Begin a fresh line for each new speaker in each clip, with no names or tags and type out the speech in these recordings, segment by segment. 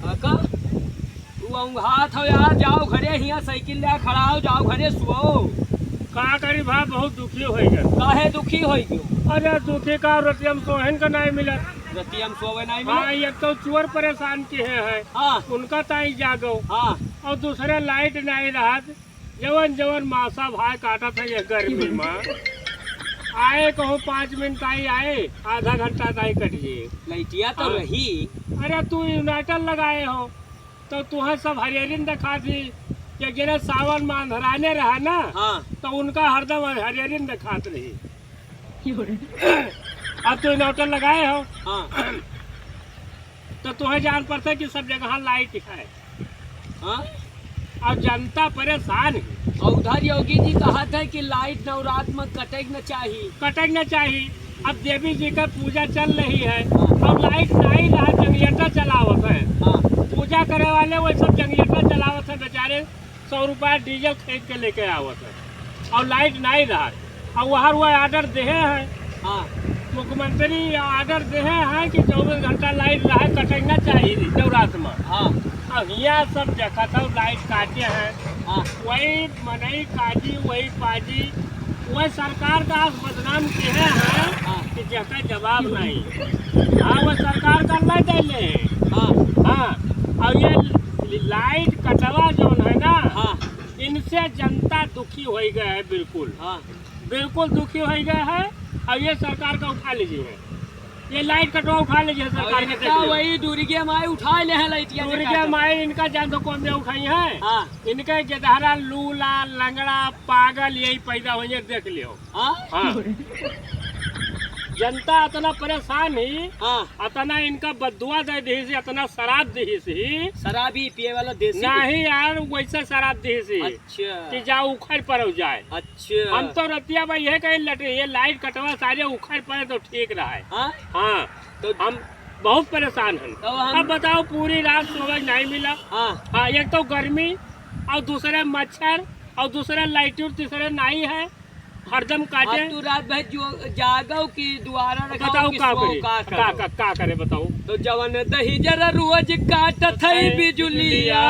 काका तू औंघात हो यार, जाओ घरे, हिया साइकिल ले खड़ा हो, जाओ घरे सुओ।
का करी भा बहुत दुखी हो गया।
काहे दुखी होई क्यों?
अरे दुखी का रतियम सोहन का नहीं मिला।
रतियम सोवे नहीं
हाँ
मिले?
एक तो चोर परेशान किए हैं,
हाँ
उनका ताई जागो।
हाँ
और दूसरे लाइट नहीं रहा, जवन जवन मासा भाई काटा था ये गर्मी में। आए कहो 5 मिनट आई आए, आधा घंटा ताई कटिए।
लइटिया तो
हाँ।
रही।
अरे तू यूनाइटेड लगाए हो तो तुम्हें सब हरियरिन दिखा थी कि गिरे सावन में अंधराने रहा ना,
हाँ
तो उनका हरदम हरियरिन दिखात रही। अब तू यूनाइटेड लगाए हो
हाँ
तो तुम्हें जान पड़ता है कि सब जगह लाइट है।
हाँ।
अब जनता परेशान है।
और उधर योगी जी कहा था कि लाइट नवरात में कटे न चाहिए।
कटक चाहिए। अब देवी जी का पूजा चल रही है, अब लाइट नहीं रहा, जनरेटर चलावत है।
हाँ
पूजा करे वाले वो सब जनरेटर चलावत है, बेचारे 100 रुपया डीजल खरीद के लेके आवत है और लाइट नहीं रहा। और वहाँ वो ऑर्डर दे है,
हाँ
मुख्यमंत्री ऑर्डर दे है कि 24 घंटा लाइट रहा, कटना चाहिए नवरात्र में।
हाँ
अब यहाँ सब देखा था लाइट काटे हैं,
हाँ
वही मनई काजी वही पाजी, वही सरकार का आज बदनाम किए हैं
हाँ
कि जगह जवाब नहीं। हाँ वो सरकार कर नहीं देले।
हाँ
हाँ और ये लाइट कटवा जो है ना,
हाँ
इनसे जनता दुखी हो गया है, बिल्कुल
हाँ
बिल्कुल दुखी हो गया है। और ये सरकार का उठा लीजिए, ये लाइट कटवा उठा लीजिए सरकार के।
इनका वही दूरिया माई उठा ले हैं लाइटिया
दुर्गा माई इनका जान तो कौन ने उठाई है।
हाँ
इनके गेदहरा लूला लंगड़ा पागल यही पैदा हुई है, देख लियो।
हाँ
हाँ जनता इतना परेशान ही,
हाँ।
इतना इनका बदुआ दे दी से, इतना शराब दी सी।
शराबी पिए वाला देसी
नहीं यार वैसा शराब दी सी
अच्छा
कि जाओ उखड़ पर जाए।
अच्छा
हम तो रतिया भाई यह कहीं लटे, ये लाइट कटवा सारे उखड़ पड़े तो ठीक रहा है।
हाँ
हाँ
तो
हम बहुत परेशान हैं।
तो हम
अब बताओ पूरी रात सोने नहीं मिला।
हाँ
हाँ एक तो गर्मी और दूसरे मच्छर और दूसरे लाइट तीसरे नहीं है, हरदम काटे।
अब तू रात भर जो जागो की दुआरा रखाओ
बताओ
कि
का
सो
करे,
का करो।
का करे बताओ।
तो जवन दही जरा रोज काटत है बिजुलिया,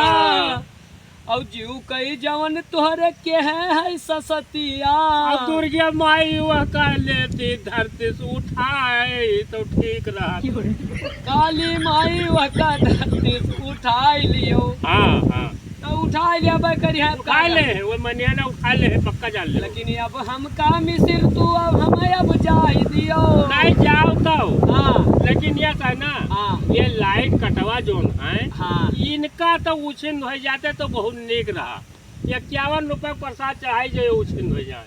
और जीव कई जवन तोहरे के है ससतिया।
अब दुर्गा माई वह कर लेती धरती से उठाए तो ठीक रहा।
काली माई वह का धरती से उठाई लियो।
हाँ हाँ
तो उठा लिया करी है
उठा ले, वो मनियाना उठा ले, पक्का जान ले।
लेकिन अब हम का मिसिर तू अब हमें अब जाई दियो।
नहीं जाओ तो
हाँ
लेकिन ये था ना,
हाँ
ये लाइट कटवा जो है
हाँ
इनका तो उछिन हो जाते तो बहुत नीक रहा। 51 रुपये प्रसाद चढ़ाई जो उछिन हो जाए,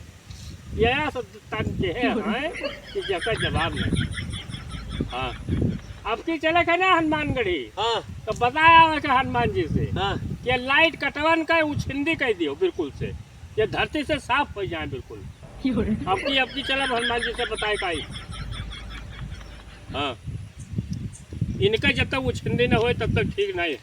यह सब तन के है कि जगह जवाब नहीं। हाँ अब की चले गए ना हनुमानगढ़ी,
हाँ
तो बताया कि हनुमान जी से
हाँ
ये लाइट कटवन का उछिंदी कह दियो बिल्कुल से, ये धरती से साफ हो जाए बिल्कुल। अब की चला हनुमान जी से बताए का ही। हाँ इनका जब तक उछिंदी न हो तब तक ठीक नहीं है।